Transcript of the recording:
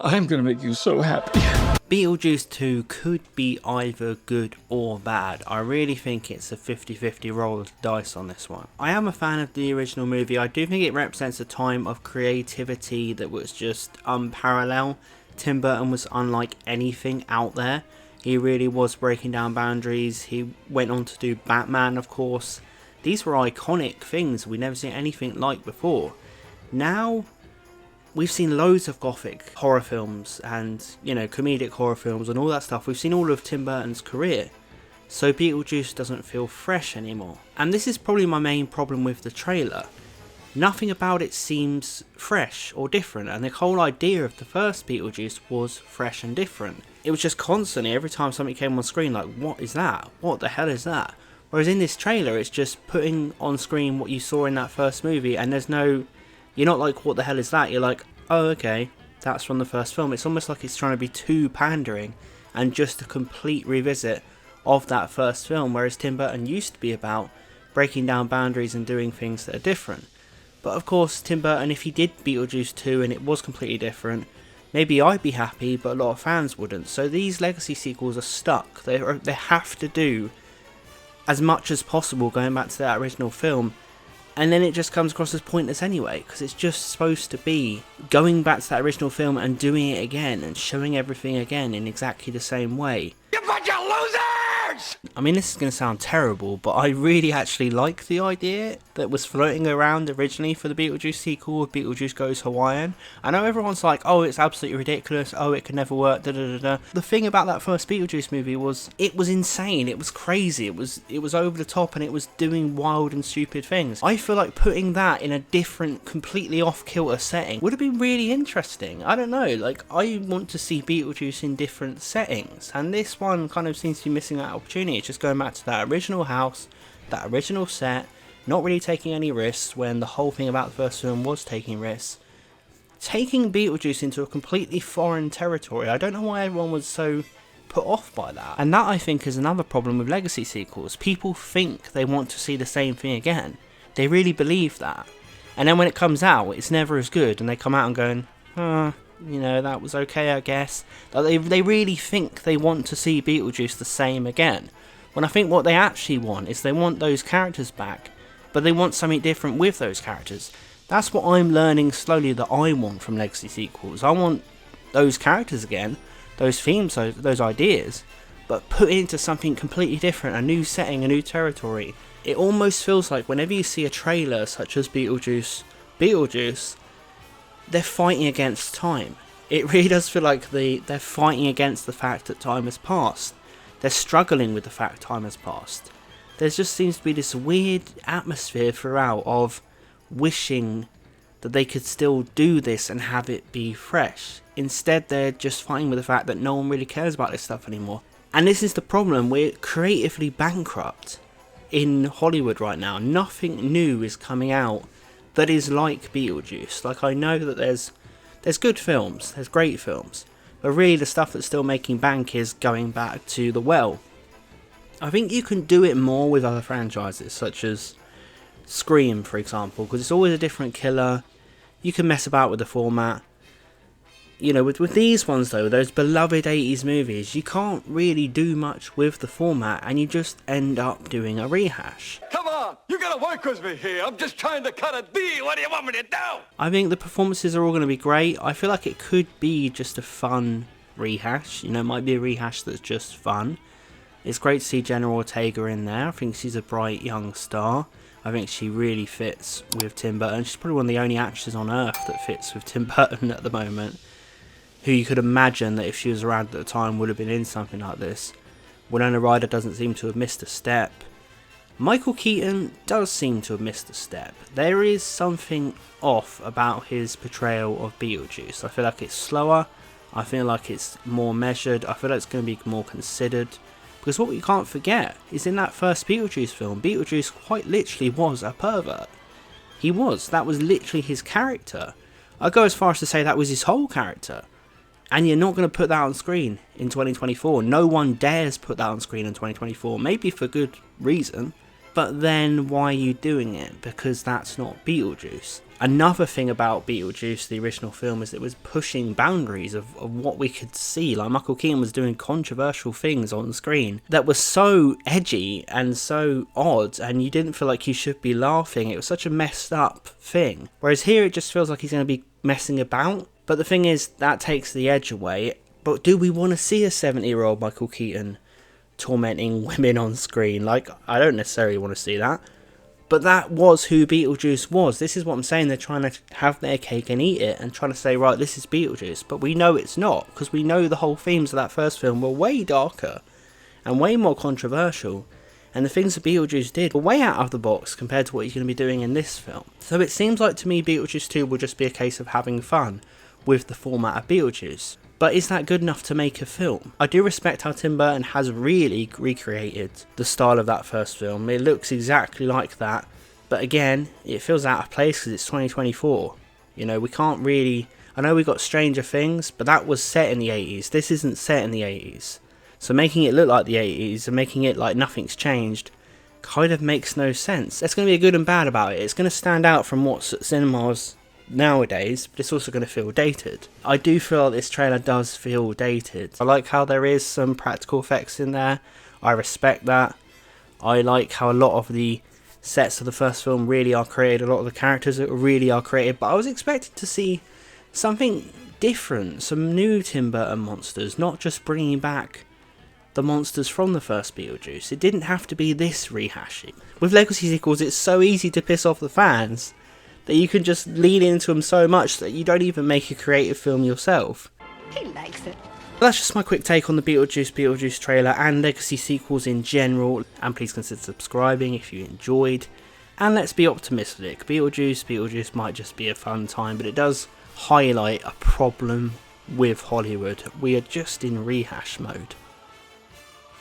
I'm gonna make you so happy. Beetlejuice 2 could be either good or bad. I really think it's a 50-50 roll of the dice on this one. I am a fan of the original movie. I do think it represents a time of creativity that was just unparalleled. Tim Burton was unlike anything out there. He really was breaking down boundaries. He went on to do Batman, of course. These were iconic things we'd never seen anything like before. Now, we've seen loads of gothic horror films and, comedic horror films and all that stuff. We've seen all of Tim Burton's career. So Beetlejuice doesn't feel fresh anymore. And this is probably my main problem with the trailer. Nothing about it seems fresh or different, and the whole idea of the first Beetlejuice was fresh and different. It was just constantly, every time something came on screen, like, what is that? What the hell is that? Whereas in this trailer, it's just putting on screen what you saw in that first movie, and you're not like, what the hell is that? You're like, oh, okay, that's from the first film. It's almost like it's trying to be too pandering and just a complete revisit of that first film, whereas Tim Burton used to be about breaking down boundaries and doing things that are different. But of course, Tim Burton, if he did Beetlejuice 2 and it was completely different, maybe I'd be happy, but a lot of fans wouldn't. So these legacy sequels are stuck. They have to do as much as possible going back to that original film, and then it just comes across as pointless anyway, because it's just supposed to be going back to that original film and doing it again and showing everything again in exactly the same way. You bunch of losers! I mean, this is going to sound terrible, but I really actually like the idea that was floating around originally for the Beetlejuice sequel of Beetlejuice Goes Hawaiian. I know everyone's like, oh, it's absolutely ridiculous, oh, it could never work, da da da da. The thing about that first Beetlejuice movie was, it was insane, it was crazy, it was over the top, and it was doing wild and stupid things. I feel like putting that in a different, completely off-kilter setting would have been really interesting. I don't know, like, I want to see Beetlejuice in different settings, and this one kind of seems to be missing that opportunity. It's just going back to that original house, that original set, not really taking any risks when the whole thing about the first film was taking risks. Taking Beetlejuice into a completely foreign territory, I don't know why everyone was so put off by that. And that, I think, is another problem with legacy sequels. People think they want to see the same thing again. They really believe that. And then when it comes out, it's never as good, and they come out and going, that was okay, I guess. Like they really think they want to see Beetlejuice the same again. When I think what they actually want is they want those characters back, but they want something different with those characters. That's what I'm learning slowly that I want from legacy sequels. I want those characters again, those themes, those ideas, but put into something completely different, a new setting, a new territory. It almost feels like whenever you see a trailer such as Beetlejuice, they're fighting against time. It really does feel like they're fighting against the fact that time has passed. They're struggling with the fact time has passed. There just seems to be this weird atmosphere throughout of wishing that they could still do this and have it be fresh. Instead, they're just fighting with the fact that no one really cares about this stuff anymore. And this is the problem, we're creatively bankrupt in Hollywood right now. Nothing new is coming out that is like Beetlejuice. Like, I know that there's good films, there's great films, but really the stuff that's still making bank is going back to the well. I think you can do it more with other franchises, such as Scream, for example, because it's always a different killer. You can mess about with the format. With these ones though, those beloved 80s movies, you can't really do much with the format, and you just end up doing a rehash. Come on, you gotta work with me here. I'm just trying to cut a deal. What do you want me to do? I think the performances are all going to be great. I feel like it could be just a fun rehash. It might be a rehash that's just fun. It's great to see Jenna Ortega in there. I think she's a bright young star. I think she really fits with Tim Burton. She's probably one of the only actors on earth that fits with Tim Burton at the moment, who you could imagine that if she was around at the time would have been in something like this. Winona Ryder doesn't seem to have missed a step. Michael Keaton does seem to have missed a step. There is something off about his portrayal of Beetlejuice. I feel like it's slower. I feel like it's more measured. I feel like it's going to be more considered. Because what we can't forget is in that first Beetlejuice film, Beetlejuice quite literally was a pervert. He was. That was literally his character. I'd go as far as to say that was his whole character. And you're not going to put that on screen in 2024. No one dares put that on screen in 2024. Maybe for good reason. But then why are you doing it? Because that's not Beetlejuice. Another thing about Beetlejuice, the original film, is it was pushing boundaries of what we could see. Like, Michael Keaton was doing controversial things on screen that were so edgy and so odd, and you didn't feel like you should be laughing. It was such a messed up thing. Whereas here it just feels like he's going to be messing about. But the thing is, that takes the edge away. But do we want to see a 70-year-old Michael Keaton tormenting women on screen? Like, I don't necessarily want to see that. But that was who Beetlejuice was. This is what I'm saying. They're trying to have their cake and eat it and trying to say, right, this is Beetlejuice. But we know it's not, because we know the whole themes of that first film were way darker and way more controversial. And the things that Beetlejuice did were way out of the box compared to what he's going to be doing in this film. So it seems like to me Beetlejuice 2 will just be a case of having fun with the format of Beetlejuice. But is that good enough to make a film? I do respect how Tim Burton has really recreated the style of that first film. It looks exactly like that. But again, it feels out of place because it's 2024. You know, we can't really... I know we got Stranger Things, but that was set in the 80s. This isn't set in the 80s. So making it look like the 80s and making it like nothing's changed kind of makes no sense. There's going to be a good and bad about it. It's going to stand out from what's at cinemas nowadays, but it's also going to feel dated. I do feel like this trailer does feel dated. I like how there is some practical effects in there. I respect that. I like how a lot of the sets of the first film really are created, a lot of the characters that really are created, but I was expecting to see something different, some new Tim Burton monsters, not just bringing back the monsters from the first Beetlejuice. It didn't have to be this rehashing. With legacy sequels, it's so easy to piss off the fans that you can just lean into them so much that you don't even make a creative film yourself. He likes it. That's just my quick take on the Beetlejuice trailer and legacy sequels in general, and please consider subscribing if you enjoyed. And let's be optimistic. Beetlejuice might just be a fun time, but it does highlight a problem with Hollywood. We are just in rehash mode.